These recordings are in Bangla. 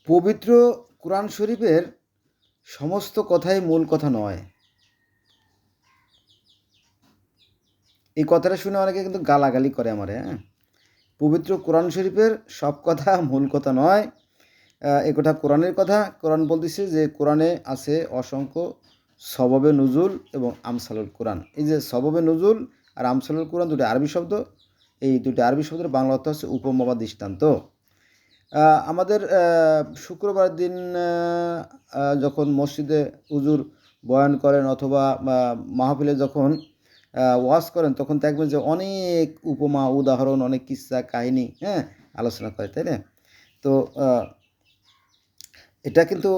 পবিত্র কোরআন শরীফের সমস্ত কথাই মূল কথা নয়। এই কথাটা শুনে অনেকে কিন্তু গালাগালি করে আমারে। পবিত্র কোরআন শরীফের সব কথা মূল কথা নয়। এ কথা কোরআনের কথা। কোরআন বলতেছে যে কোরআনে আছে অসংখ্য সববে নুজুল এবং আমসালুল কোরআন। এই যে সববে নুজুল আর আমসালুল কোরআন দুটি আরবি শব্দ। এই দুটি আরবি শব্দের বাংলা অর্থ হচ্ছে উপমা বা দৃষ্টান্ত। আমাদের শুক্রবার দিন যখন মসজিদে হুজুর বয়ান করেন অথবা মাহফিলে যখন ওয়াজ করেন, তখন দেখবেন যে অনেক উপমা, উদাহরণ, অনেক কিস্সা কাহিনী আলোচনা করে, তাই না? তো এটা কিন্তু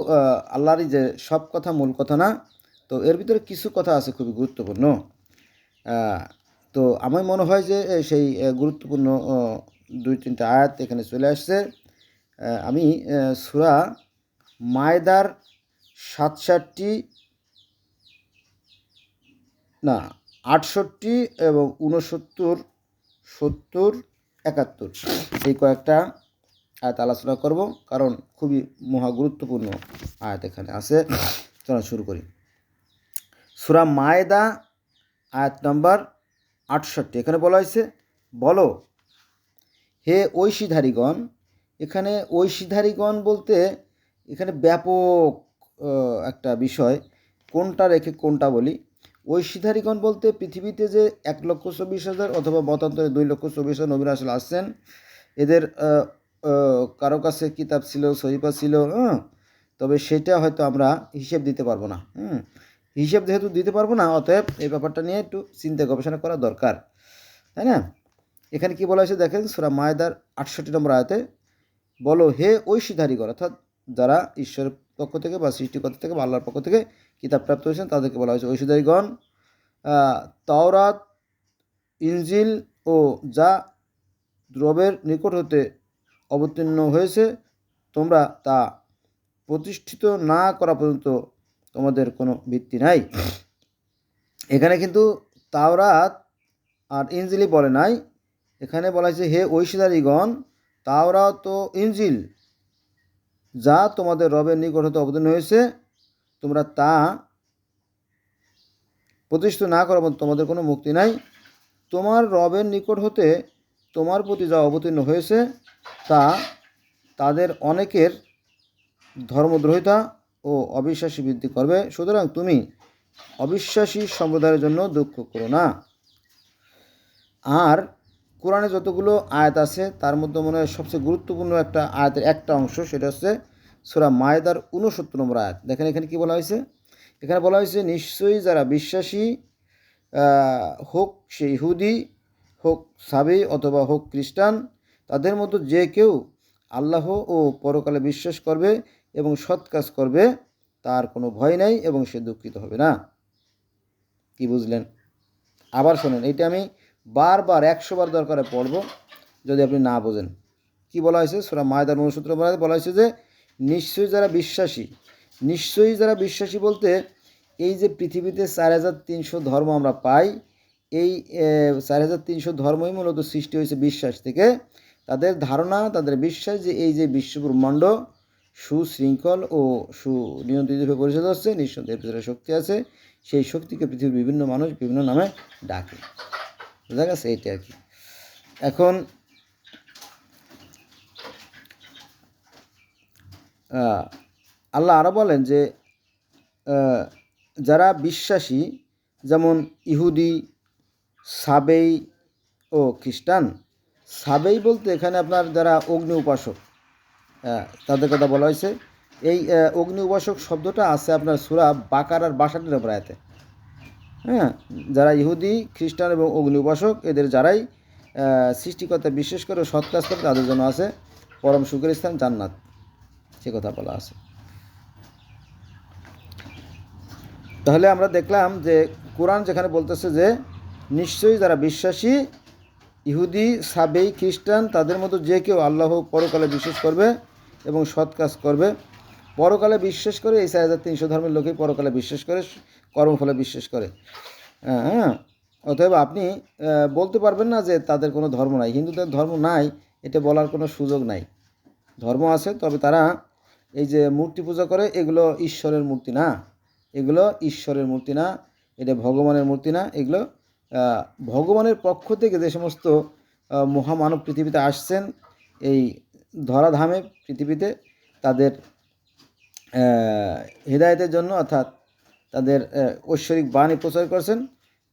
আল্লাহরই যে সব কথা মূল কথা না। তো এর ভিতরে কিছু কথা আছে খুবই গুরুত্বপূর্ণ। তো আমার মনে হয় যে সেই গুরুত্বপূর্ণ 2-3টা আয়াত এখানে চলে আসছে। আমি সূরা মায়দার 67 না 68 এবং 69, 70, 71 এই কয়েকটা আয়াত আলোচনা করব, কারণ খুবই মহা গুরুত্বপূর্ণ আয়াত এখানে আছে। চলো শুরু করি। সূরা মায়দা আয়াত নম্বর 68। এখানে বলা হয়েছে, বলো হে ঐশীধারীগণ। এখানে ঐশীধারীগণ বলতে এখানে ব্যাপক একটা বিষয়, কোনটা রেখে কোনটা বলি। ঐশীধারীগণ বলতে পৃথিবীতে যে 1,24,000 অথবা মতান্তরে 2,24,000 নবী রাসূল আসছেন, এদের কারো কাছে কিতাব ছিল, সহিফা ছিল, তবে সেটা হয়তো আমরা হিসেব দিতে পারবো না। হিসেব যেহেতু দিতে পারবো না, অতএব এই ব্যাপারটা নিয়ে একটু চিন্তা গবেষণা করা দরকার, তাই না? এখানে কি বলা হয়েছে দেখেন, সূরা মায়দার 68 নম্বর আয়াতে, বলো হে ঐশীধারীগণ, অর্থাৎ যারা ঈশ্বরের পক্ষ থেকে বা সৃষ্টিকর্তা থেকে বা আল্লাহর পক্ষ থেকে কিতাব প্রাপ্ত হয়েছেন তাদেরকে বলা হয়েছে ঐশীধারীগণ। তাওরাত, ইনজিল ও যা রবের নিকট হতে অবতীর্ণ হয়েছে, তোমরা তা প্রতিষ্ঠিত না করা পর্যন্ত তোমাদের কোনো ভিত্তি নাই। এখানে কিন্তু তাওরাত আর ইনজিলই বলে নাই, এখানে বলা হয়েছে হে ঐশীধারীগণ, তাওরাত ও ইনজিল যা তোমাদের রবের নিকট হতে অবতীর্ণ হয়েছে, তোমরা তা প্রতিষ্ঠিত না করা পর্যন্ত তোমাদের কোনো মুক্তি নাই। তোমার রবের নিকট হতে তোমার প্রতি যা অবতীর্ণ হয়েছে তা তাদের অনেকের ধর্মদ্রোহিতা ও অবিশ্বাসী বৃদ্ধি করবে, সুতরাং তুমি অবিশ্বাসী সম্প্রদায়ের জন্য দুঃখ করো না। আর কোরআনে যতগুলো আয়াত আছে তার মধ্যে মনে হয় সবচেয়ে গুরুত্বপূর্ণ একটা আয়াতের একটা অংশ, সেটা হচ্ছে সূরা মায়দার 69 নম্বর আয়াত। দেখেন এখানে কি বলা হয়েছে। এখানে বলা হয়েছে, নিশ্চয়ই যারা বিশ্বাসী, হোক সে ইহুদি, হোক সাবি অথবা হোক খ্রিস্টান, তাদের মধ্যে যে কেউ আল্লাহ ও পরকালে বিশ্বাস করবে এবং সৎ কাজ করবে, তার কোনো ভয় নাই এবং সে দুঃখিত হবে না। কি বুঝলেন? আবার শোনেন, এটা আমি বারবার 100 বার দরকারে পড়ব যদি আপনি না বোঝেন। কি বলা হয়েছে সূরা মায়দার 69 নম্বরে বলা হয়েছে যে নিশ্চয়ই যারা বিশ্বাসী। নিশ্চয়ই যারা বিশ্বাসী বলতে এই যে পৃথিবীতে 4,300 ধর্ম আমরা পাই, এই 4,300 ধর্মই মূলত সৃষ্টি হয়েছে বিশ্বাস থেকে। তাদের ধারণা, তাদের বিশ্বাস যে এই যে বিশ্বব্রহ্মাণ্ড সুশৃঙ্খল ও সুনিয়ন্ত্রিতভাবে পরিচালিত হচ্ছে, নিঃসন্দেহে এর ভিতরে শক্তি আছে, সেই শক্তিকে পৃথিবীর বিভিন্ন মানুষ বিভিন্ন নামে ডাকে। বুঝা গেছে? এইটা আর কি। এখন আল্লাহ আরও বলেন যে যারা বিশ্বাসী, যেমন ইহুদি, সাবেই ও খ্রিস্টান। সাবেই বলতে এখানে আপনার যারা অগ্নি উপাসক, তাদের কথা বলা হয়েছে। এই অগ্নি উপাসক শব্দটা আছে আপনার সূরা বাকারার 62 নম্বর আয়াতে। যারা ইহুদি, খ্রিস্টান এবং অগ্নি উপাসক, এদের যারাই সৃষ্টিকর্তা বিশ্বাস করে সৎ কাজ করে, তাদের জন্য আছে পরম সুখের স্থান জান্নাত, সে কথা বলা আছে। তাহলে আমরা দেখলাম যে কোরআন যেখানে বলতেছে যে নিশ্চয়ই যারা বিশ্বাসী, ইহুদি, সাবেই, খ্রিস্টান, তাদের মতো যে কেউ আল্লাহ পরকালে বিশ্বাস করবে এবং সৎ কাজ করবে। পরকালে বিশ্বাস করে এই 4,300 ধর্মের লোকেই পরকালে বিশ্বাস করে, কর্মফলে বিশ্বাস করে। অতএব আপনি বলতে পারবেন না যে তাদের কোনো ধর্ম নাই। হিন্দুদের ধর্ম নাই এটা বলার কোনো সুযোগ নাই। ধর্ম আছে, তবে তারা এই যে মূর্তি পূজা করে, এগুলো ঈশ্বরের মূর্তি না, এগুলো ঈশ্বরের মূর্তি না, এটা ভগবানের মূর্তি না। এগুলো ভগবানের পক্ষ থেকে যে সমস্ত মহামানব পৃথিবীতে আসছেন, এই ধরাধামে পৃথিবীতে তাদের হেদায়েতের জন্য, অর্থাৎ তাদের ঐশ্বরিক বাণী প্রচার করেছেন,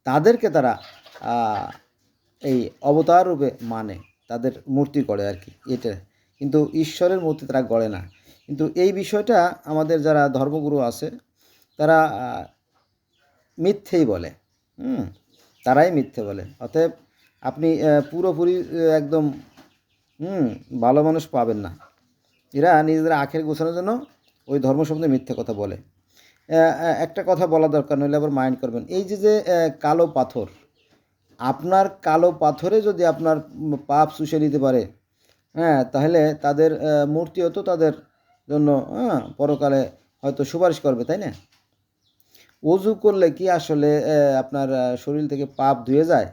তাদেরকে তারা এই অবতার রূপে মানে, তাদের মূর্তি করে আর কি, এটা। কিন্তু ঈশ্বরের মূর্তি তারা গড়ে না। কিন্তু এই বিষয়টা আমাদের যারা ধর্মগুরু আছে তারা মিথ্যেই বলে, তারাই মিথ্যে বলে। অতএব আপনি পুরোপুরি একদম ভালো মানুষ পাবেন না। এরা নিজেদের আখের গোছানোর জন্য ওই ধর্ম সম্বন্ধে মিথ্যে কথা বলে। একটা কথা বলা দরকার, নইলে আবার মাইন্ড করবেন। এই যে কালো পাথর, আপনার কালো পাথরে যদি আপনার পাপ শুষে নিতে পারে, তাহলে তাদের মূর্তিও তো তাদের জন্য পরকালে হয়তো সুপারিশ করবে, তাই না? অজু করলে কি আসলে আপনার শরীর থেকে পাপ ধুয়ে যায়?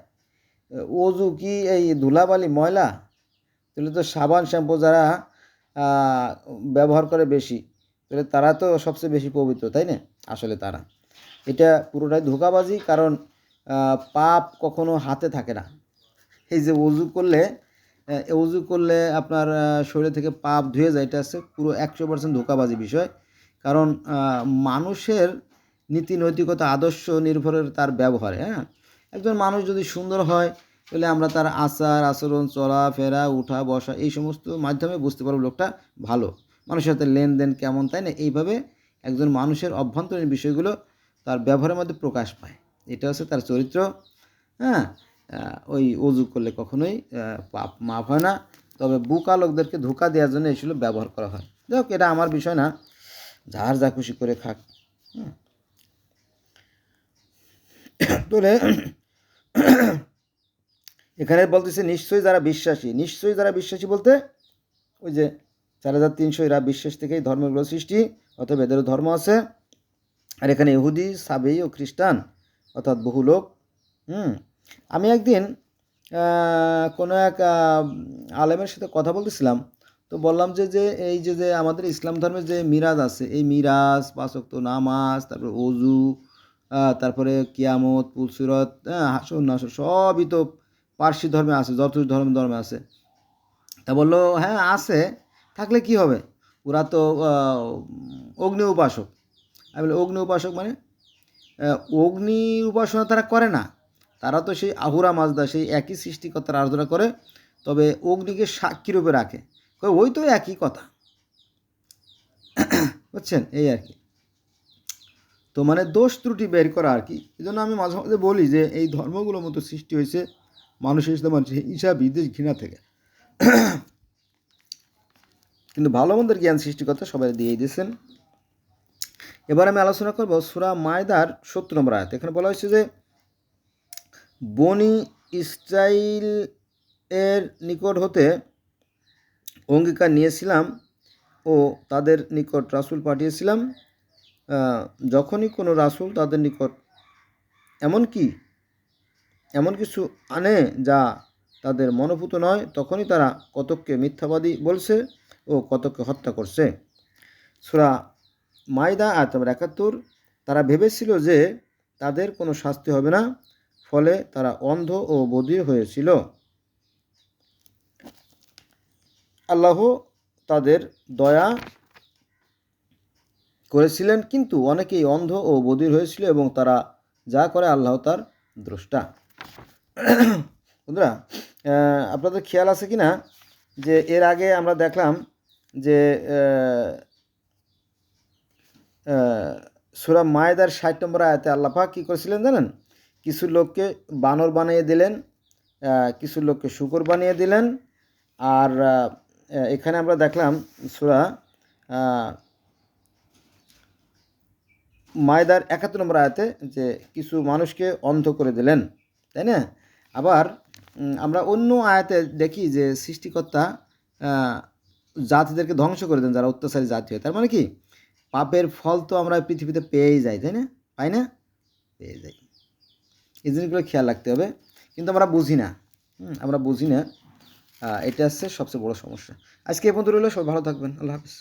অজু কি এই ধুলাবালি ময়লা? তাহলে তো সাবান শ্যাম্পু যারা ব্যবহার করে বেশি, তাহলে তারা তো সবচেয়ে বেশি পবিত্র, তাই না? আসলে তারা, এটা পুরোটাই ধোঁকাবাজি। কারণ পাপ কখনো হাতে থাকে না। এই যে অজু করলে আপনার শরীর থেকে পাপ ধুয়ে যায়, এটা হচ্ছে পুরো 100% ধোঁকাবাজি বিষয়। কারণ মানুষের নীতি নৈতিকতা আদর্শ নির্ভরের তার ব্যবহারে। একজন মানুষ যদি সুন্দর হয়, তাহলে আমরা তার আচার আচরণ, চলাফেরা, উঠা বসা, এই সমস্ত মাধ্যমে বুঝতে পারবো লোকটা ভালো, মানুষের সাথে লেনদেন কেমন, তাই না? এইভাবে একজন মানুষের অভ্যন্তরীণ বিষয়গুলো তার ব্যবহারের মধ্যে প্রকাশ পায়। এটা হচ্ছে তার চরিত্র। ওই অজু করলে কখনোই পাপ মাফ হয় না। তবে বুকা লোকদেরকে ধোঁকা দেওয়ার জন্য এইগুলো ব্যবহার করা হয়। যাই হোক, এটা আমার বিষয় না, যার যা খুশি করে খাক। তাহলে এখানে বলতেছে নিশ্চয়ই যারা বিশ্বাসী। নিশ্চয়ই যারা বিশ্বাসী বলতে ওই যে 4300 এরা বিশ্বাস থেকেই ধর্মগুলো সৃষ্টি, অথবা এদেরও ধর্ম আছে। আর এখানে ইহুদি, সাবেই ও খ্রিস্টান, অর্থাৎ বহু লোক। আমি একদিন কোনো এক আলেমের সাথে কথা বলতেছিলাম, তো বললাম যে এই যে আমাদের ইসলাম ধর্মের যে মিরাজ আছে, এই মিরাজ, 5 ওয়াক্ত নামাজ, তারপরে অজু, তারপরে কিয়ামত, পুলসিরত, হাসর নাসর, সবই তো পার্সি ধর্মে আছে, যত ধর্মে আছে। তা বললো হ্যাঁ আছে, থাকলে কি হবে, ওরা তো অগ্নি উপাসক। আমি বলি অগ্নি উপাসক মানে? অগ্নি উপাসনা তারা করে না, তারা তো সেই আহুরা মাজদা, সেই একই সৃষ্টিকর্তার আরাধনা করে, তবে অগ্নিকে সাক্ষী রূপে রাখে। ওই তো একই কথা, বুঝছেন? এই আর কি। তো মানে দোষ ত্রুটি বের করা আর কি। এই জন্য আমি মাঝে মাঝে বলি যে এই ধর্মগুলোর মতো সৃষ্টি হয়েছে মানুষের হিংসা বিদ্বেষ ঘৃণা থেকে। কিন্তু ভালো মন্দের জ্ঞান সৃষ্টিকর্তা সবাই দিয়েই দিয়েছেন। এবার আমি আলোচনা করব সূরা মায়দার 70 নম্বর আয়াত। এখানে বলা হয়েছে যে বনি ইসরাইল এর নিকট হতে অঙ্গীকার নিয়েছিলাম ও তাদের নিকট রাসূল পাঠিয়েছিলাম। যখনই কোনো রাসূল তাদের নিকট এমন কিছু আনে যা তাদের মনোভূত নয়, তখনই তারা কতককে মিথ্যাবাদী বলছে ও কতককে হত্যা করছে। সূরা মায়দা আয়াত নম্বর 71। তারা ভেবেছিল যে তাদের কোনো শাস্তি হবে না, ফলে তারা অন্ধ ও বধির হয়েছিল। আল্লাহ তাদের দয়া করেছিলেন, কিন্তু অনেকেই অন্ধ ও বধির হয়েছিল এবং তারা যা করে আল্লাহ তার দ্রষ্টা। বন্ধুরা, আপনাদের খেয়াল আছে কি না যে এর আগে আমরা দেখলাম যে সূরা মায়দার 60 নম্বর আয়াতে আল্লাহ পাক কী করেছিলেন জানেন? কিছু লোককে বানর বানিয়ে দিলেন, কিছু লোককে শূকর বানিয়ে দিলেন। আর এখানে আমরা দেখলাম সূরা মায়দার 71 নম্বর আয়াতে যে কিছু মানুষকে অন্ধ করে দিলেন, তাই না? আবার আমরা অন্য আয়াতে দেখি যে সৃষ্টিকর্তা জাতিদেরকে ধ্বংস করে দেন যারা অত্যাচারী জাতি হয়। তার মানে কি, পাপের ফল তো আমরা পৃথিবীতে পেয়েই যাই, তাই না? পাই না? পেয়ে যাই। এই জিনিসগুলো খেয়াল রাখতে হবে, কিন্তু আমরা বুঝি না। এটা হচ্ছে সবচেয়ে বড় সমস্যা। আজকে এ পর্যন্ত রইল। সবাই ভালো থাকবেন। আল্লাহ হাফিজ।